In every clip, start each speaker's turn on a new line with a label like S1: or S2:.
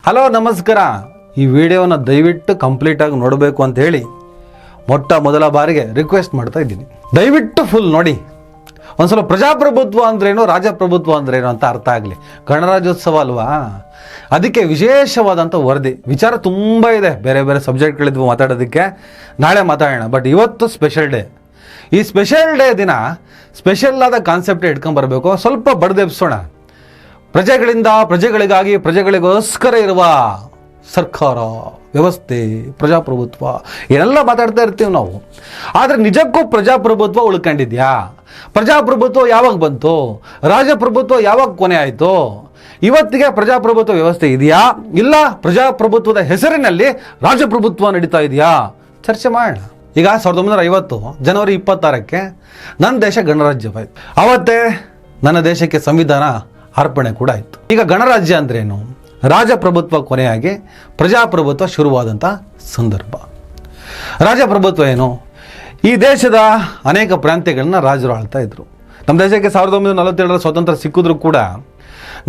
S1: Hello ನಮಸ್ಕಾರ. ಈ ವಿಡಿಯೋನ ದಯವಿಟ್ಟು ಕಂಪ್ಲೀಟಾಗಿ ನೋಡಬೇಕು ಅಂತ ಹೇಳಿ ಮೊದಲ ಬಾರಿಗೆ ರಿಕ್ವೆಸ್ಟ್ ಮಾಡ್ತಾ ಇದ್ದೀನಿ. ದಯವಿಟ್ಟು ಫುಲ್ ನೋಡಿ. ಒಂದ್ಸಲ ಪ್ರಜಾಪ್ರಭುತ್ವ ಅಂದ್ರೇನು, ರಾಜಪ್ರಭುತ್ವ ಅಂದ್ರೇನು ಅಂತ ಅರ್ಥ ಆಗಲಿ. ಗಣರಾಜ್ಯೋತ್ಸವ ಅಲ್ವಾ, ಅದಕ್ಕೆ ವಿಶೇಷವಾದಂಥ ವರದಿ. ವಿಚಾರ ತುಂಬ ಇದೆ, ಬೇರೆ ಬೇರೆ ಸಬ್ಜೆಕ್ಟ್ಗಳಿದ್ವು ಮಾತಾಡೋದಕ್ಕೆ, ನಾಳೆ ಮಾತಾಡೋಣ. ಬಟ್ ಇವತ್ತು ಸ್ಪೆಷಲ್ ಡೇ. ಈ ಸ್ಪೆಷಲ್ ಡೇ ದಿನ ಸ್ಪೆಷಲ್ ಆದ ಕಾನ್ಸೆಪ್ಟ್ ಇಟ್ಕೊಂಡ್ಬರ್ಬೇಕು. ಸ್ವಲ್ಪ ಬಡ್ದೆಬ್ಸೋಣ. ಪ್ರಜೆಗಳಿಂದ, ಪ್ರಜೆಗಳಿಗಾಗಿ, ಪ್ರಜೆಗಳಿಗೋಸ್ಕರ ಇರುವ ಸರ್ಕಾರ, ವ್ಯವಸ್ಥೆ, ಪ್ರಜಾಪ್ರಭುತ್ವ ಏನೆಲ್ಲ ಮಾತಾಡ್ತಾ ಇರ್ತೀವಿ ನಾವು. ಆದರೆ ನಿಜಕ್ಕೂ ಪ್ರಜಾಪ್ರಭುತ್ವ ಉಳ್ಕೊಂಡಿದ್ಯಾ? ಪ್ರಜಾಪ್ರಭುತ್ವ ಯಾವಾಗ ಬಂತು? ರಾಜಪ್ರಭುತ್ವ ಯಾವಾಗ ಕೊನೆ ಆಯಿತು? ಇವತ್ತಿಗೆ ಪ್ರಜಾಪ್ರಭುತ್ವ ವ್ಯವಸ್ಥೆ ಇದೆಯಾ, ಇಲ್ಲ ಪ್ರಜಾಪ್ರಭುತ್ವದ ಹೆಸರಿನಲ್ಲಿ ರಾಜಪ್ರಭುತ್ವ ನಡೀತಾ ಇದೆಯಾ? ಚರ್ಚೆ ಮಾಡೋಣ. ಈಗ 1950 ಜನವರಿ 26ಕ್ಕೆ ನನ್ನ ದೇಶ ಗಣರಾಜ್ಯವಾಯಿತು. ಅವತ್ತೇ ನನ್ನ ದೇಶಕ್ಕೆ ಸಂವಿಧಾನ ಅರ್ಪಣೆ ಕೂಡ ಆಯಿತು. ಈಗ ಗಣರಾಜ್ಯ ಅಂದ್ರೇನು? ರಾಜಪ್ರಭುತ್ವ ಕೊನೆಯಾಗಿ ಪ್ರಜಾಪ್ರಭುತ್ವ ಶುರುವಾದಂಥ ಸಂದರ್ಭ. ರಾಜಪ್ರಭುತ್ವ ಏನು? ಈ ದೇಶದ ಅನೇಕ ಪ್ರಾಂತ್ಯಗಳನ್ನ ರಾಜರು ಆಳ್ತಾ ಇದ್ರು. ನಮ್ಮ ದೇಶಕ್ಕೆ 1947ರ ಸ್ವಾತಂತ್ರ್ಯ ಸಿಕ್ಕಿದ್ರೂ ಕೂಡ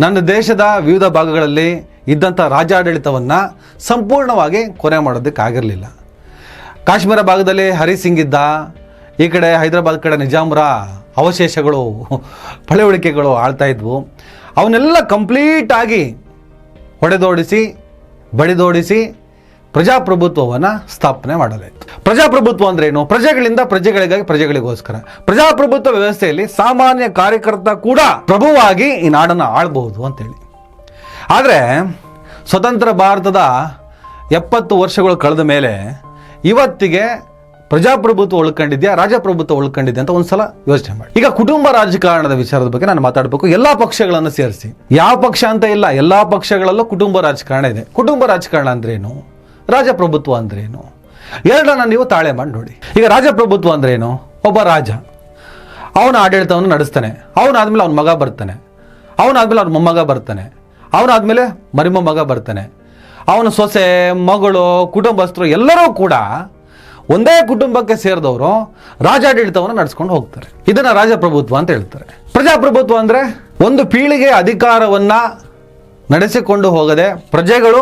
S1: ನನ್ನ ದೇಶದ ವಿವಿಧ ಭಾಗಗಳಲ್ಲಿ ಇದ್ದಂಥ ರಾಜಾಡಳಿತವನ್ನು ಸಂಪೂರ್ಣವಾಗಿ ಕೊನೆ ಮಾಡೋದಕ್ಕಾಗಿರಲಿಲ್ಲ. ಕಾಶ್ಮೀರ ಭಾಗದಲ್ಲಿ ಹರಿಸಿಂಗ್ ಇದ್ದ, ಈ ಕಡೆ ಹೈದರಾಬಾದ್ ಕಡೆ ನಿಜಾಮರ ಅವಶೇಷಗಳು, ಪಳೆಯುಳಿಕೆಗಳು ಆಳ್ತಾ ಇದ್ವು. ಅವನ್ನೆಲ್ಲ ಕಂಪ್ಲೀಟಾಗಿ ಹೊಡೆದೋಡಿಸಿ, ಬಡಿದೋಡಿಸಿ ಪ್ರಜಾಪ್ರಭುತ್ವವನ್ನು ಸ್ಥಾಪನೆ ಮಾಡಲಾಯಿತು. ಪ್ರಜಾಪ್ರಭುತ್ವ ಅಂದ್ರೇನು? ಪ್ರಜೆಗಳಿಂದ, ಪ್ರಜೆಗಳಿಗಾಗಿ, ಪ್ರಜೆಗಳಿಗೋಸ್ಕರ. ಪ್ರಜಾಪ್ರಭುತ್ವ ವ್ಯವಸ್ಥೆಯಲ್ಲಿ ಸಾಮಾನ್ಯ ಕಾರ್ಯಕರ್ತ ಕೂಡ ಪ್ರಭುವಾಗಿ ಈ ನಾಡನ್ನು ಆಳ್ಬಹುದು ಅಂತೇಳಿ. ಆದರೆ ಸ್ವತಂತ್ರ ಭಾರತದ 70 ವರ್ಷಗಳು ಕಳೆದ ಮೇಲೆ ಇವತ್ತಿಗೆ ಪ್ರಜಾಪ್ರಭುತ್ವ ಉಳ್ಕೊಂಡಿದ್ಯಾ, ರಾಜಪ್ರಭುತ್ವ ಉಳ್ಕೊಂಡಿದ್ಯಾ ಅಂತ ಒಂದ್ಸಲ ಯೋಚನೆ ಮಾಡಿ. ಈಗ ಕುಟುಂಬ ರಾಜಕಾರಣದ ವಿಚಾರದ ಬಗ್ಗೆ ನಾನು ಮಾತಾಡಬೇಕು. ಎಲ್ಲಾ ಪಕ್ಷಗಳನ್ನು ಸೇರಿಸಿ, ಯಾವ ಪಕ್ಷ ಅಂತ ಇಲ್ಲ, ಎಲ್ಲಾ ಪಕ್ಷಗಳಲ್ಲೂ ಕುಟುಂಬ ರಾಜಕಾರಣ ಇದೆ. ಕುಟುಂಬ ರಾಜಕಾರಣ ಅಂದ್ರೇನು, ರಾಜಪ್ರಭುತ್ವ ಅಂದ್ರೇನು, ಎರಡನ್ನ ನೀವು ತಾಳೆ ಮಾಡಿ ನೋಡಿ. ಈಗ ರಾಜಪ್ರಭುತ್ವ ಅಂದ್ರೇನು? ಒಬ್ಬ ರಾಜ ಅವನ ಆಡಳಿತವನ್ನು ನಡೆಸ್ತಾನೆ. ಅವನಾದ್ಮೇಲೆ ಅವನ ಮಗ ಬರ್ತಾನೆ, ಅವನಾದ್ಮೇಲೆ ಅವನ ಮೊಮ್ಮಗ ಬರ್ತಾನೆ, ಅವನಾದ್ಮೇಲೆ ಮರಿಮೊಮ್ಮಗ ಬರ್ತಾನೆ, ಅವನ ಸೊಸೆ, ಮಗಳು, ಕುಟುಂಬಸ್ಥರು ಎಲ್ಲರೂ ಕೂಡ ಒಂದೇ ಕುಟುಂಬಕ್ಕೆ ಸೇರಿದವರು ರಾಜಾಡಳಿತವನ್ನು ನಡೆಸ್ಕೊಂಡು ಹೋಗ್ತಾರೆ. ಇದನ್ನ ರಾಜಪ್ರಭುತ್ವ ಅಂತ ಹೇಳ್ತಾರೆ. ಪ್ರಜಾಪ್ರಭುತ್ವ ಅಂದ್ರೆ ಒಂದು ಪೀಳಿಗೆ ಅಧಿಕಾರವನ್ನ ನಡೆಸಿಕೊಂಡು ಹೋಗದೆ ಪ್ರಜೆಗಳು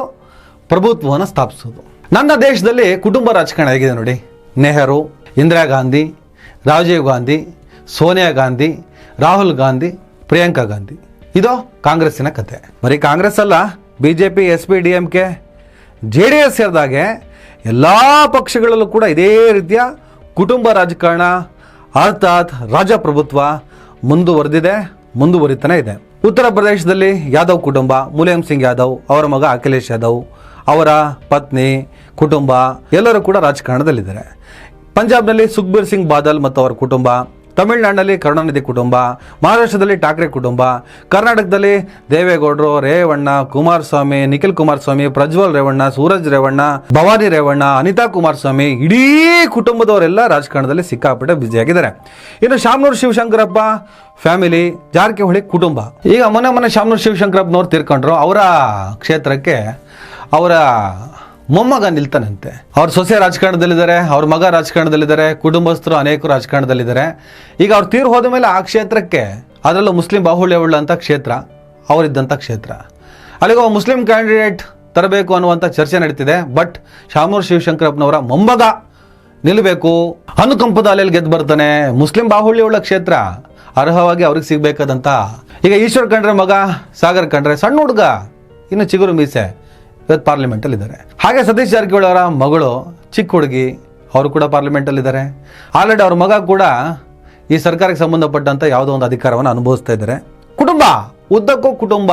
S1: ಪ್ರಭುತ್ವವನ್ನು ಸ್ಥಾಪಿಸೋದು. ನನ್ನ ದೇಶದಲ್ಲಿ ಕುಟುಂಬ ರಾಜಕಾರಣ ಹೇಗಿದೆ ನೋಡಿ. ನೆಹರು, ಇಂದಿರಾ ಗಾಂಧಿ, ರಾಜೀವ್ ಗಾಂಧಿ, ಸೋನಿಯಾ ಗಾಂಧಿ, ರಾಹುಲ್ ಗಾಂಧಿ, ಪ್ರಿಯಾಂಕಾ ಗಾಂಧಿ. ಇದು ಕಾಂಗ್ರೆಸ್ಸಿನ ಕತೆ. ಬರೀ ಕಾಂಗ್ರೆಸ್ ಅಲ್ಲ, BJP, SP, DMK, JDS ಸೇರಿದಾಗೆ ಎಲ್ಲ ಪಕ್ಷಗಳಲ್ಲೂ ಕೂಡ ಇದೇ ರೀತಿಯ ಕುಟುಂಬ ರಾಜಕಾರಣ ಅರ್ಥಾತ್ ರಾಜಪ್ರಭುತ್ವ ಮುಂದುವರೆದಿದೆ, ಮುಂದುವರಿತಾನೆ ಇದೆ. ಉತ್ತರ ಪ್ರದೇಶದಲ್ಲಿ ಯಾದವ್ ಕುಟುಂಬ, ಮುಲಾಯಂ ಸಿಂಗ್ ಯಾದವ್, ಅವರ ಮಗ ಅಖಿಲೇಶ್ ಯಾದವ್, ಅವರ ಪತ್ನಿ, ಕುಟುಂಬ ಎಲ್ಲರೂ ಕೂಡ ರಾಜಕಾರಣದಲ್ಲಿದ್ದಾರೆ. ಪಂಜಾಬ್ನಲ್ಲಿ ಸುಖ್ಬೀರ್ ಸಿಂಗ್ ಬಾದಲ್ ಮತ್ತು ಅವರ ಕುಟುಂಬ, ತಮಿಳುನಾಡಿನಲ್ಲಿ ಕರುಣಾನಿಧಿ ಕುಟುಂಬ, ಮಹಾರಾಷ್ಟ್ರದಲ್ಲಿ ಠಾಕ್ರೆ ಕುಟುಂಬ, ಕರ್ನಾಟಕದಲ್ಲಿ ದೇವೇಗೌಡರು, ರೇವಣ್ಣ, ಕುಮಾರಸ್ವಾಮಿ, ನಿಖಿಲ್ ಕುಮಾರಸ್ವಾಮಿ, ಪ್ರಜ್ವಲ್ ರೇವಣ್ಣ, ಸೂರಜ್ ರೇವಣ್ಣ, ಭವಾನಿ ರೇವಣ್ಣ, ಅನಿತಾ ಕುಮಾರಸ್ವಾಮಿ, ಇಡೀ ಕುಟುಂಬದವರೆಲ್ಲ ರಾಜಕಾರಣದಲ್ಲಿ ಸಿಕ್ಕಾಪಟ್ಟೆ ಬ್ಯುಸಿಯಾಗಿದ್ದಾರೆ. ಇನ್ನು ಶಾಮನೂರು ಶಿವಶಂಕರಪ್ಪ ಫ್ಯಾಮಿಲಿ, ಜಾರಕಿಹೊಳಿ ಕುಟುಂಬ. ಈಗ ಮೊನ್ನೆ ಶಾಮನೂರು ಶಿವಶಂಕರಪ್ಪನವ್ರು ತೀರ್ಕೊಂಡ್ರು. ಅವರ ಕ್ಷೇತ್ರಕ್ಕೆ ಅವರ ಮೊಮ್ಮಗ ನಿಲ್ತಾನಂತೆ. ಅವ್ರ ಸೊಸೆ ರಾಜಕಾರಣದಲ್ಲಿದ್ದಾರೆ, ಅವ್ರ ಮಗ ರಾಜಕಾರಣದಲ್ಲಿದ್ದಾರೆ, ಕುಟುಂಬಸ್ಥರು ಅನೇಕರು ರಾಜಕಾರಣದಲ್ಲಿದ್ದಾರೆ. ಈಗ ಅವ್ರು ತೀರ್ ಹೋದ ಮೇಲೆ ಆ ಕ್ಷೇತ್ರಕ್ಕೆ, ಅದರಲ್ಲೂ ಮುಸ್ಲಿಂ ಬಾಹುಳ್ಯವುಳ್ಳ ಅಂತ ಕ್ಷೇತ್ರ, ಅವರಿದ್ದಂಥ ಕ್ಷೇತ್ರ, ಅಲ್ಲಿಗೆ ಒಬ್ಬ ಮುಸ್ಲಿಂ ಕ್ಯಾಂಡಿಡೇಟ್ ತರಬೇಕು ಅನ್ನುವಂಥ ಚರ್ಚೆ ನಡೀತಿದೆ. ಬಟ್ ಶಾಮನೂರು ಶಿವಶಂಕರಪ್ಪನವರ ಮೊಮ್ಮಗ ನಿಲ್ಲಬೇಕು, ಅನುಕಂಪದ ಅಲೆಯಲ್ಲಿ ಗೆದ್ದು ಬರ್ತಾನೆ. ಮುಸ್ಲಿಂ ಬಾಹುಳ್ಯವುಳ್ಳ ಕ್ಷೇತ್ರ ಅರ್ಹವಾಗಿ ಅವ್ರಿಗೆ ಸಿಗಬೇಕಾದಂತ. ಈಗ ಈಶ್ವರ್ ಖಂಡ್ರೆ ಮಗ ಸಾಗರ್ ಖಂಡ್ರೆ ಸಣ್ಣ ಹುಡುಗ, ಇನ್ನು ಚಿಗುರು ಮೀಸೆ, ಇವತ್ತು ಪಾರ್ಲಿಮೆಂಟಲ್ಲಿ ಇದ್ದಾರೆ. ಹಾಗೆ ಸತೀಶ್ ಜಾರಕಿಹೊಳಿ ಅವರ ಮಗಳು ಚಿಕ್ಕ ಹುಡುಗಿ, ಅವರು ಕೂಡ ಪಾರ್ಲಿಮೆಂಟಲ್ಲಿ ಇದ್ದಾರೆ. ಆಲ್ರೆಡಿ ಅವ್ರ ಮಗ ಕೂಡ ಈ ಸರ್ಕಾರಕ್ಕೆ ಸಂಬಂಧಪಟ್ಟಂತ ಯಾವುದೋ ಒಂದು ಅಧಿಕಾರವನ್ನು ಅನುಭವಿಸ್ತಾ ಇದ್ದಾರೆ. ಕುಟುಂಬ ಉದ್ದಕ್ಕೂ ಕುಟುಂಬ.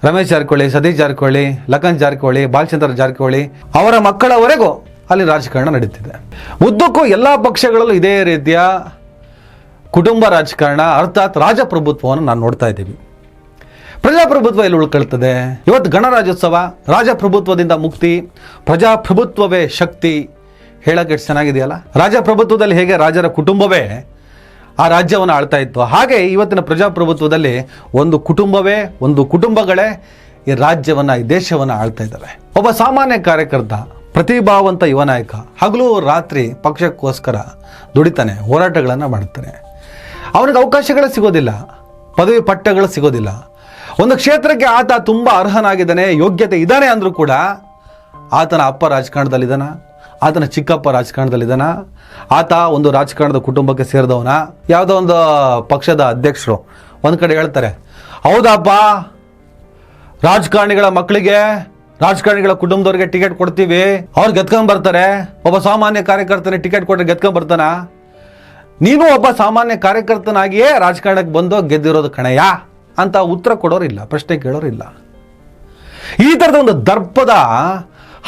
S1: ರಮೇಶ್ ಜಾರಕಿಹೊಳಿ, ಸತೀಶ್ ಜಾರಕಿಹೊಳಿ, ಲಖನ್ ಜಾರಕಿಹೊಳಿ, ಬಾಲಚಂದ್ರ ಜಾರಕಿಹೊಳಿ ಅವರ ಮಕ್ಕಳವರೆಗೂ ಅಲ್ಲಿ ರಾಜಕಾರಣ ನಡೀತಿದೆ. ಉದ್ದಕ್ಕೂ ಎಲ್ಲ ಪಕ್ಷಗಳಲ್ಲೂ ಇದೇ ರೀತಿಯ ಕುಟುಂಬ ರಾಜಕಾರಣ ಅರ್ಥಾತ್ ರಾಜಪ್ರಭುತ್ವವನ್ನು ನಾನು ನೋಡ್ತಾ ಇದ್ದೀವಿ. ಪ್ರಜಾಪ್ರಭುತ್ವ ಎಲ್ಲಿ ಉಳ್ಕೊಳ್ತದೆ? ಇವತ್ತು ಗಣರಾಜ್ಯೋತ್ಸವ, ರಾಜಪ್ರಭುತ್ವದಿಂದ ಮುಕ್ತಿ, ಪ್ರಜಾಪ್ರಭುತ್ವವೇ ಶಕ್ತಿ ಹೇಳಕ್ಕೆ ಎಷ್ಟು ಚೆನ್ನಾಗಿದೆಯಲ್ಲ. ರಾಜಪ್ರಭುತ್ವದಲ್ಲಿ ಹೇಗೆ ರಾಜರ ಕುಟುಂಬವೇ ಆ ರಾಜ್ಯವನ್ನು ಆಳ್ತಾ ಇತ್ತು, ಹಾಗೆ ಇವತ್ತಿನ ಪ್ರಜಾಪ್ರಭುತ್ವದಲ್ಲಿ ಒಂದು ಕುಟುಂಬವೇ, ಒಂದು ಕುಟುಂಬಗಳೇ ಈ ರಾಜ್ಯವನ್ನು, ಈ ದೇಶವನ್ನು ಆಳ್ತಾ ಇದ್ದಾವೆ. ಒಬ್ಬ ಸಾಮಾನ್ಯ ಕಾರ್ಯಕರ್ತ, ಪ್ರತಿಭಾವಂತ ಯುವ ನಾಯಕ ಹಗಲು ರಾತ್ರಿ ಪಕ್ಷಕ್ಕೋಸ್ಕರ ದುಡಿತಾನೆ, ಹೋರಾಟಗಳನ್ನು ಮಾಡ್ತಾನೆ. ಅವನಿಗೆ ಅವಕಾಶಗಳು ಸಿಗೋದಿಲ್ಲ, ಪದವಿ ಪಟ್ಟಗಳು ಸಿಗೋದಿಲ್ಲ. ಒಂದು ಕ್ಷೇತ್ರಕ್ಕೆ ಆತ ತುಂಬ ಅರ್ಹನಾಗಿದ್ದಾನೆ, ಯೋಗ್ಯತೆ ಇದ್ದಾನೆ ಅಂದರೂ ಕೂಡ ಆತನ ಅಪ್ಪ ರಾಜಕಾರಣದಲ್ಲಿದ್ದಾನ, ಆತನ ಚಿಕ್ಕಪ್ಪ ರಾಜಕಾರಣದಲ್ಲಿದ್ದಾನ, ಆತ ಒಂದು ರಾಜಕಾರಣದ ಕುಟುಂಬಕ್ಕೆ ಸೇರಿದವನ, ಯಾವುದೋ ಒಂದು ಪಕ್ಷದ ಅಧ್ಯಕ್ಷರು ಒಂದು ಕಡೆ ಹೇಳ್ತಾರೆ, ಹೌದಪ್ಪ ರಾಜಕಾರಣಿಗಳ ಮಕ್ಕಳಿಗೆ, ರಾಜಕಾರಣಿಗಳ ಕುಟುಂಬದವ್ರಿಗೆ ಟಿಕೆಟ್ ಕೊಡ್ತೀವಿ, ಅವ್ರು ಗೆದ್ಕೊಂಡ್ ಬರ್ತಾರೆ, ಒಬ್ಬ ಸಾಮಾನ್ಯ ಕಾರ್ಯಕರ್ತನಿಗೆ ಟಿಕೆಟ್ ಕೊಟ್ಟರೆ ಗೆದ್ಕೊಂಡ್ ಬರ್ತಾನ, ನೀನು ಒಬ್ಬ ಸಾಮಾನ್ಯ ಕಾರ್ಯಕರ್ತನಾಗಿಯೇ ರಾಜಕಾರಣಕ್ಕೆ ಬಂದು ಗೆದ್ದಿರೋದು ಕಣಯ್ಯ ಅಂತ ಉತ್ತರ ಕೊಡೋರಿಲ್ಲ, ಪ್ರಶ್ನೆ ಕೇಳೋರಿಲ್ಲ. ಈ ಥರದ ಒಂದು ದರ್ಪದ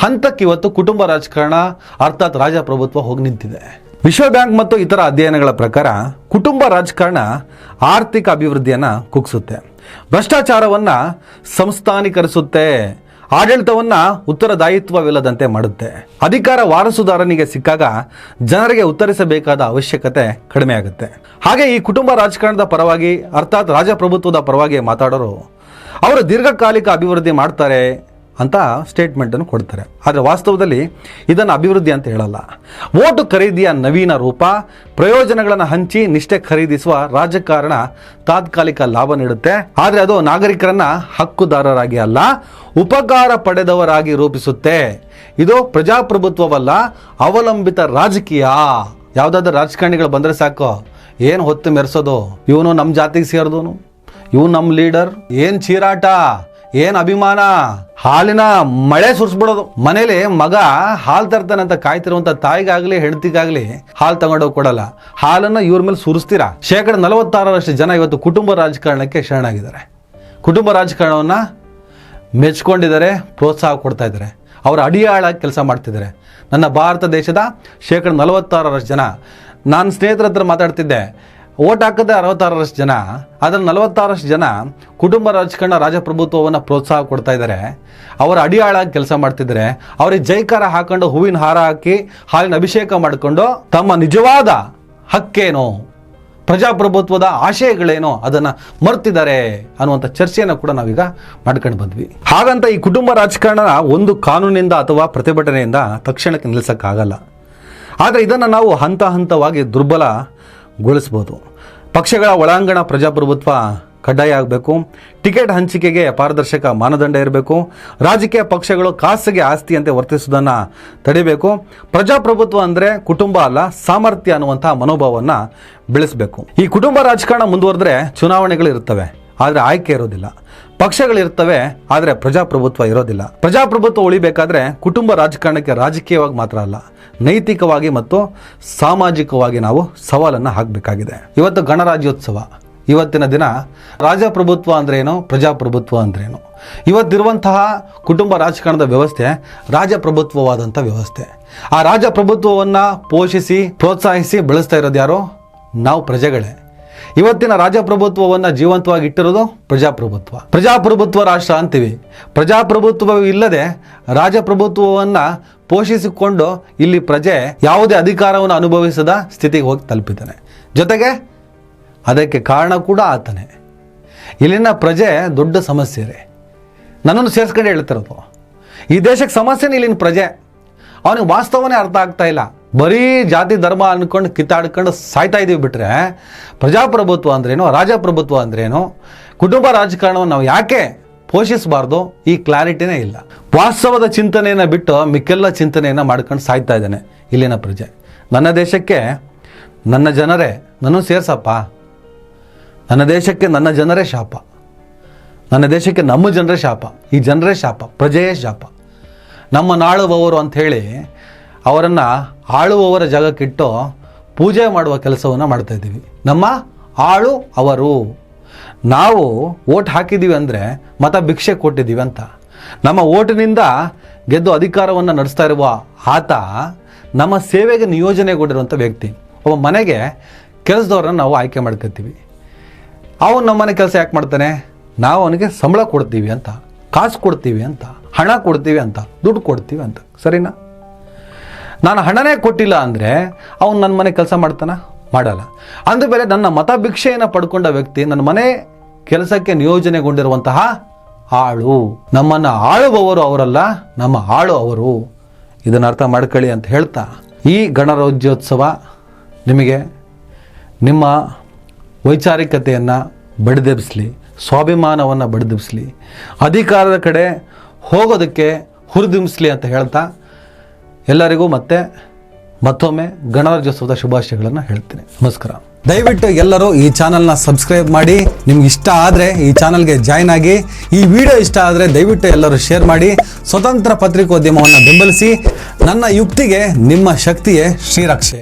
S1: ಹಂತಕ್ಕೆ ಇವತ್ತು ಕುಟುಂಬ ರಾಜಕಾರಣ ಅರ್ಥಾತ್ ರಾಜಪ್ರಭುತ್ವ ಹೋಗಿ ನಿಂತಿದೆ. ವಿಶ್ವ ಬ್ಯಾಂಕ್ ಮತ್ತು ಇತರ ಅಧ್ಯಯನಗಳ ಪ್ರಕಾರ ಕುಟುಂಬ ರಾಜಕಾರಣ ಆರ್ಥಿಕ ಅಭಿವೃದ್ಧಿಯನ್ನು ಕುಗ್ಗಿಸುತ್ತೆ, ಭ್ರಷ್ಟಾಚಾರವನ್ನು ಸಂಸ್ಥಾನೀಕರಿಸುತ್ತೆ, ಆಡಳಿತವನ್ನ ಉತ್ತರದಾಯಿತ್ವವಿಲ್ಲದಂತೆ ಮಾಡುತ್ತೆ. ಅಧಿಕಾರ ವಾರಸುದಾರನಿಗೆ ಸಿಕ್ಕಾಗ ಜನರಿಗೆ ಉತ್ತರಿಸಬೇಕಾದ ಅವಶ್ಯಕತೆ ಕಡಿಮೆ ಆಗುತ್ತೆ. ಹಾಗೆ ಈ ಕುಟುಂಬ ರಾಜಕಾರಣದ ಪರವಾಗಿ ಅರ್ಥಾತ್ ರಾಜಪ್ರಭುತ್ವದ ಪರವಾಗಿ ಮಾತಾಡೋರು ಅವರು ದೀರ್ಘಕಾಲಿಕ ಅಭಿವೃದ್ಧಿ ಮಾಡ್ತಾರೆ ಅಂತ ಸ್ಟೇಟ್ಮೆಂಟನ್ನು ಕೊಡ್ತಾರೆ. ಆದರೆ ವಾಸ್ತವದಲ್ಲಿ ಇದನ್ನು ಅಭಿವೃದ್ಧಿ ಅಂತ ಹೇಳಲ್ಲ. ವೋಟು ಖರೀದಿಯ ನವೀನ ರೂಪ, ಪ್ರಯೋಜನಗಳನ್ನು ಹಂಚಿ ನಿಷ್ಠೆ ಖರೀದಿಸುವ ರಾಜಕಾರಣ ತಾತ್ಕಾಲಿಕ ಲಾಭ ನೀಡುತ್ತೆ. ಆದರೆ ಅದು ನಾಗರಿಕರನ್ನ ಹಕ್ಕುದಾರರಾಗಿ ಅಲ್ಲ, ಉಪಕಾರ ಪಡೆದವರಾಗಿ ರೂಪಿಸುತ್ತೆ. ಇದು ಪ್ರಜಾಪ್ರಭುತ್ವವಲ್ಲ, ಅವಲಂಬಿತ ರಾಜಕೀಯ. ಯಾವುದಾದ್ರೂ ರಾಜಕಾರಣಿಗಳು ಬಂದರೆ ಸಾಕು, ಏನು ಹೊತ್ತು ಮೆರೆಸೋದು, ಇವನು ನಮ್ಮ ಜಾತಿಗೆ ಸೇರಿದವನು, ಇವನು ನಮ್ಮ ಲೀಡರ್, ಏನು ಚೀರಾಟ, ಏನ್ ಅಭಿಮಾನ, ಹಾಲಿನ ಮಳೆ ಸುರಿಸ್ಬಿಡೋದು. ಮನೇಲಿ ಮಗ ಹಾಲು ತರ್ತಾನಂತ ಕಾಯ್ತಿರುವಂತ ತಾಯಿಗಾಗ್ಲಿ ಹೆಂಡತಿಗಾಗ್ಲಿ ಹಾಲು ತಗೊಂಡೋಗಿ ಕೊಡಲ್ಲ, ಹಾಲನ್ನ ಇವ್ರ ಮೇಲೆ ಸುರಿಸ್ತೀರಾ. 46% ಜನ ಇವತ್ತು ಕುಟುಂಬ ರಾಜಕಾರಣಕ್ಕೆ ಶರಣಾಗಿದ್ದಾರೆ, ಕುಟುಂಬ ರಾಜಕಾರಣವನ್ನ ಮೆಚ್ಕೊಂಡಿದ್ದಾರೆ, ಪ್ರೋತ್ಸಾಹ ಕೊಡ್ತಾ ಇದ್ದಾರೆ, ಅವರ ಅಡಿಯಾಳಾಗಿ ಕೆಲಸ ಮಾಡ್ತಿದ್ದಾರೆ. ನನ್ನ ಭಾರತ ದೇಶದ 46% ಜನ, ನಾನು ಸ್ನೇಹಿತರ ಹತ್ರ ಮಾತಾಡ್ತಿದ್ದೆ, ಓಟ್ ಹಾಕದೆ 66% ಜನ, ಅದರಲ್ಲಿ 46% ಜನ ಕುಟುಂಬ ರಾಜಕಾರಣ ರಾಜಪ್ರಭುತ್ವವನ್ನು ಪ್ರೋತ್ಸಾಹ ಕೊಡ್ತಾ ಇದ್ದಾರೆ, ಅವರ ಅಡಿಯಾಳಾಗಿ ಕೆಲಸ ಮಾಡ್ತಿದ್ದಾರೆ. ಅವ್ರಿಗೆ ಜೈಕಾರ ಹಾಕೊಂಡು ಹೂವಿನ ಹಾರ ಹಾಕಿ ಹಾಲಿನ ಅಭಿಷೇಕ ಮಾಡಿಕೊಂಡು ತಮ್ಮ ನಿಜವಾದ ಹಕ್ಕೇನೋ, ಪ್ರಜಾಪ್ರಭುತ್ವದ ಆಶಯಗಳೇನೋ ಅದನ್ನು ಮರ್ತಿದ್ದಾರೆ ಅನ್ನುವಂಥ ಚರ್ಚೆಯನ್ನು ಕೂಡ ನಾವೀಗ ಮಾಡ್ಕೊಂಡು ಬಂದ್ವಿ. ಹಾಗಂತ ಈ ಕುಟುಂಬ ರಾಜಕಾರಣ ಒಂದು ಕಾನೂನಿಂದ ಅಥವಾ ಪ್ರತಿಭಟನೆಯಿಂದ ತಕ್ಷಣಕ್ಕೆ ನಿಲ್ಲಿಸೋಕ್ಕಾಗಲ್ಲ. ಆದರೆ ಇದನ್ನು ನಾವು ಹಂತ ಹಂತವಾಗಿ ದುರ್ಬಲಗೊಳಿಸ್ಬೋದು. ಪಕ್ಷಗಳ ಒಳಾಂಗಣ ಪ್ರಜಾಪ್ರಭುತ್ವ ಕಡ್ಡಾಯ ಆಗಬೇಕು, ಟಿಕೆಟ್ ಹಂಚಿಕೆಗೆ ಪಾರದರ್ಶಕ ಮಾನದಂಡ ಇರಬೇಕು, ರಾಜಕೀಯ ಪಕ್ಷಗಳು ಖಾಸಗಿ ಆಸ್ತಿಯಂತೆ ವರ್ತಿಸುವುದನ್ನು ತಡಿಬೇಕು. ಪ್ರಜಾಪ್ರಭುತ್ವ ಅಂದರೆ ಕುಟುಂಬ ಅಲ್ಲ, ಸಾಮರ್ಥ್ಯ ಅನ್ನುವಂಥ ಮನೋಭಾವವನ್ನು ಬೆಳೆಸಬೇಕು. ಈ ಕುಟುಂಬ ರಾಜಕಾರಣ ಮುಂದುವರೆದ್ರೆ ಚುನಾವಣೆಗಳು ಇರ್ತವೆ, ಆದರೆ ಆಯ್ಕೆ ಇರೋದಿಲ್ಲ. ಪಕ್ಷಗಳಿರ್ತವೆ, ಆದರೆ ಪ್ರಜಾಪ್ರಭುತ್ವ ಇರೋದಿಲ್ಲ. ಪ್ರಜಾಪ್ರಭುತ್ವ ಉಳಿಬೇಕಾದ್ರೆ ಕುಟುಂಬ ರಾಜಕಾರಣಕ್ಕೆ ರಾಜಕೀಯವಾಗಿ ಮಾತ್ರ ಅಲ್ಲ, ನೈತಿಕವಾಗಿ ಮತ್ತು ಸಾಮಾಜಿಕವಾಗಿ ನಾವು ಸವಾಲನ್ನು ಹಾಕಬೇಕಾಗಿದೆ. ಇವತ್ತು ಗಣರಾಜ್ಯೋತ್ಸವ, ಇವತ್ತಿನ ದಿನ ರಾಜಪ್ರಭುತ್ವ ಅಂದ್ರೇನು, ಪ್ರಜಾಪ್ರಭುತ್ವ ಅಂದ್ರೇನು, ಇವತ್ತಿರುವಂತಹ ಕುಟುಂಬ ರಾಜಕಾರಣದ ವ್ಯವಸ್ಥೆ ರಾಜಪ್ರಭುತ್ವವಾದಂಥ ವ್ಯವಸ್ಥೆ. ಆ ರಾಜಪ್ರಭುತ್ವವನ್ನು ಪೋಷಿಸಿ ಪ್ರೋತ್ಸಾಹಿಸಿ ಬೆಳೆಸ್ತಾ ಇರೋದು ಯಾರು? ನಾವು ಪ್ರಜೆಗಳೇ. ಇವತ್ತಿನ ರಾಜಪ್ರಭುತ್ವವನ್ನು ಜೀವಂತವಾಗಿ ಇಟ್ಟಿರೋದು ಪ್ರಜಾಪ್ರಭುತ್ವ. ಪ್ರಜಾಪ್ರಭುತ್ವ ರಾಷ್ಟ್ರ ಅಂತೀವಿ. ಪ್ರಜಾಪ್ರಭುತ್ವ ಇಲ್ಲದೆ ರಾಜಪ್ರಭುತ್ವವನ್ನು ಪೋಷಿಸಿಕೊಂಡು ಇಲ್ಲಿ ಪ್ರಜೆ ಯಾವುದೇ ಅಧಿಕಾರವನ್ನು ಅನುಭವಿಸದ ಸ್ಥಿತಿಗೆ ಹೋಗಿ ತಲುಪಿದ್ದಾನೆ. ಜೊತೆಗೆ ಅದಕ್ಕೆ ಕಾರಣ ಕೂಡ ಆತನೇ. ಇಲ್ಲಿನ ಪ್ರಜೆ ದೊಡ್ಡ ಸಮಸ್ಯೆ ರೀ. ನನ್ನನ್ನು ಸೇರಿಸ್ಕೊಂಡು ಹೇಳ್ತಿರೋದು, ಈ ದೇಶಕ್ಕೆ ಸಮಸ್ಯೆನೇ ಇಲ್ಲಿನ ಪ್ರಜೆ. ಅವನಿಗೆ ವಾಸ್ತವನೇ ಅರ್ಥ ಆಗ್ತಾ ಇಲ್ಲ. ಬರೀ ಜಾತಿ ಧರ್ಮ ಅಂದ್ಕೊಂಡು ಕಿತ್ತಾಡ್ಕೊಂಡು ಸಾಯ್ತಾ ಇದ್ದೀವಿ. ಬಿಟ್ಟರೆ ಪ್ರಜಾಪ್ರಭುತ್ವ ಅಂದ್ರೇನು, ರಾಜಪ್ರಭುತ್ವ ಅಂದ್ರೇನು, ಕುಟುಂಬ ರಾಜಕಾರಣವನ್ನು ನಾವು ಯಾಕೆ ಪೋಷಿಸಬಾರ್ದು, ಈ ಕ್ಲಾರಿಟಿನೇ ಇಲ್ಲ. ವಾಸ್ತವದ ಚಿಂತನೆಯನ್ನು ಬಿಟ್ಟು ಮಿಕ್ಕೆಲ್ಲ ಚಿಂತನೆಯನ್ನು ಮಾಡ್ಕೊಂಡು ಸಾಯ್ತಾ ಇದ್ದಾನೆ ಇಲ್ಲಿನ ಪ್ರಜೆ. ನನ್ನ ದೇಶಕ್ಕೆ ನನ್ನ ಜನರೇ, ನನ್ನೂ ಸೇರ್ಸಪ್ಪ, ನನ್ನ ದೇಶಕ್ಕೆ ನನ್ನ ಜನರೇ ಶಾಪ, ನನ್ನ ದೇಶಕ್ಕೆ ನಮ್ಮ ಜನರೇ ಶಾಪ, ಈ ಜನರೇ ಶಾಪ, ಪ್ರಜೆಯೇ ಶಾಪ. ನಮ್ಮ ನಾಳುವವರು ಅಂಥೇಳಿ ಅವರನ್ನು ಆಳುವವರ ಜಾಗಕ್ಕಿಟ್ಟು ಪೂಜೆ ಮಾಡುವ ಕೆಲಸವನ್ನು ಮಾಡ್ತಾ ಇದ್ದೀವಿ. ನಮ್ಮ ಆಳು ಅವರು. ನಾವು ಓಟ್ ಹಾಕಿದ್ದೀವಿ ಅಂದರೆ ಮತ ಭಿಕ್ಷೆ ಕೊಟ್ಟಿದ್ದೀವಿ ಅಂತ. ನಮ್ಮ ಓಟಿನಿಂದ ಗೆದ್ದು ಅಧಿಕಾರವನ್ನು ನಡೆಸ್ತಾ ಇರುವ ಆತ ನಮ್ಮ ಸೇವೆಗೆ ನಿಯೋಜನೆಗೊಂಡಿರುವಂಥ ವ್ಯಕ್ತಿ. ಒಬ್ಬ ಮನೆಗೆ ಕೆಲಸದವ್ರನ್ನ ನಾವು ಆಯ್ಕೆ ಮಾಡ್ಕೊತೀವಿ. ಅವನು ನಮ್ಮ ಮನೆ ಕೆಲಸ ಯಾಕೆ ಮಾಡ್ತಾನೆ? ನಾವು ಅವನಿಗೆ ಸಂಬಳ ಕೊಡ್ತೀವಿ ಅಂತ, ಕಾಸು ಕೊಡ್ತೀವಿ ಅಂತ, ಹಣ ಕೊಡ್ತೀವಿ ಅಂತ, ದುಡ್ಡು ಕೊಡ್ತೀವಿ ಅಂತ. ಸರಿನಾ? ನಾನು ಹಣನೇ ಕೊಟ್ಟಿಲ್ಲ ಅಂದರೆ ಅವನು ನನ್ನ ಮನೆ ಕೆಲಸ ಮಾಡ್ತಾನ? ಮಾಡಲ್ಲ. ಅಂದಮೇಲೆ ನನ್ನ ಮತ ಭಿಕ್ಷೆಯನ್ನು ಪಡ್ಕೊಂಡ ವ್ಯಕ್ತಿ ನನ್ನ ಮನೆ ಕೆಲಸಕ್ಕೆ ನಿಯೋಜನೆಗೊಂಡಿರುವಂತಹ ಆಳು. ನಮ್ಮನ್ನು ಆಳುವವರು ಅವರಲ್ಲ, ನಮ್ಮ ಆಳು ಅವರು. ಇದನ್ನು ಅರ್ಥ ಮಾಡ್ಕೊಳ್ಳಿ ಅಂತ ಹೇಳ್ತಾ, ಈ ಗಣರಾಜ್ಯೋತ್ಸವ ನಿಮಗೆ ನಿಮ್ಮ ವೈಚಾರಿಕತೆಯನ್ನು ಬಡಿದೆಬ್ಬಿಸಲಿ, ಸ್ವಾಭಿಮಾನವನ್ನು ಬಡಿದಿರಿಸಲಿ, ಅಧಿಕಾರದ ಕಡೆ ಹೋಗೋದಕ್ಕೆ ಹುರಿದುಂಬಿಸಲಿ ಅಂತ ಹೇಳ್ತಾ ಎಲ್ಲರಿಗೂ ಮತ್ತೊಮ್ಮೆ ಗಣರಾಜ್ಯೋತ್ಸವದ ಶುಭಾಶಯಗಳನ್ನು ಹೇಳ್ತೀನಿ. ನಮಸ್ಕಾರ. ದಯವಿಟ್ಟು ಎಲ್ಲರೂ ಈ ಚಾನಲ್ನ ಸಬ್ಸ್ಕ್ರೈಬ್ ಮಾಡಿ, ನಿಮ್ಗೆ ಇಷ್ಟ ಆದರೆ ಈ ಚಾನಲ್ಗೆ ಜಾಯ್ನ್ ಆಗಿ, ಈ ವಿಡಿಯೋ ಇಷ್ಟ ಆದರೆ ದಯವಿಟ್ಟು ಎಲ್ಲರೂ ಶೇರ್ ಮಾಡಿ, ಸ್ವತಂತ್ರ ಪತ್ರಿಕೋದ್ಯಮವನ್ನು ಬೆಂಬಲಿಸಿ. ನನ್ನ ಯುಕ್ತಿಗೆ ನಿಮ್ಮ ಶಕ್ತಿಯೇ ಶ್ರೀರಕ್ಷೆ.